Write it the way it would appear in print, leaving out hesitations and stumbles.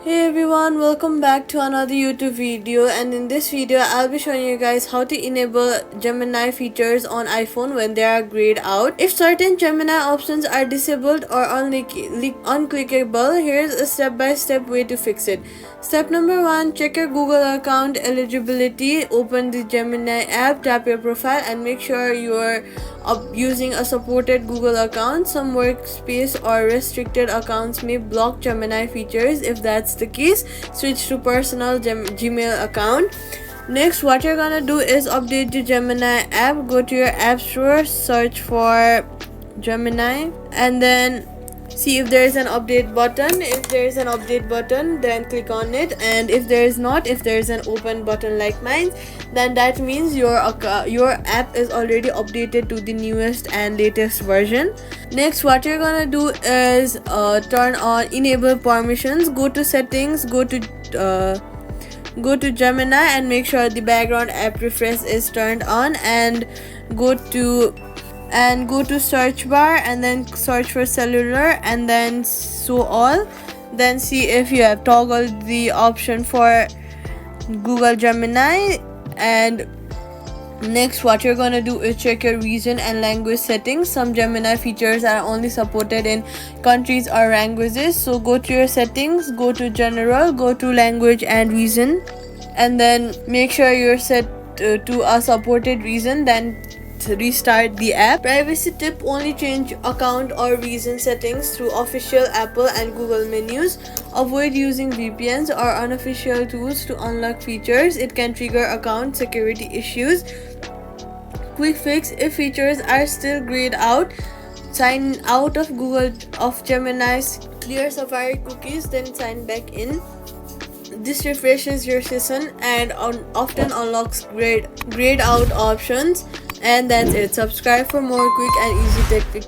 Hey everyone, welcome back to another YouTube video, and in this video I'll be showing you guys how to enable Gemini features on iPhone when they are grayed out. If certain Gemini options are disabled or unclickable, here's a step-by-step way to fix it. Step number 1, check your Google account eligibility. Open the Gemini app, tap your profile and make sure you're using a supported Google account. Some workspace or restricted accounts may block Gemini features. If that's the case, switch to personal Gmail account. Next, what you're gonna do is update the Gemini app. Go to your app store, search for Gemini, and then see if there is an update button. If there is an update button, then click on it, and if there is not, if there is an open button like mine, then that means your app is already updated to the newest and latest version. Next, what you're gonna do is turn on enable permissions. Go to settings, go to Gemini and make sure the background app refresh is turned on, and go to search bar and then search for cellular and then show all. Then see if you have toggled the option for Google Gemini. And next, what you're gonna do is check your region and language settings. Some Gemini features are only supported in countries or languages, so go to your settings, go to general, go to language and region, and then make sure you're set to a supported region. Then restart the app. Privacy tip: only change account or region settings through official Apple and Google menus. Avoid using VPNs or unofficial tools to unlock features. It can trigger account security issues. Quick fix: if features are still grayed out, sign out of Gemini's clear Safari cookies, then sign back in. This refreshes your session and often unlocks grayed out options. And that's it. Subscribe for more quick and easy tech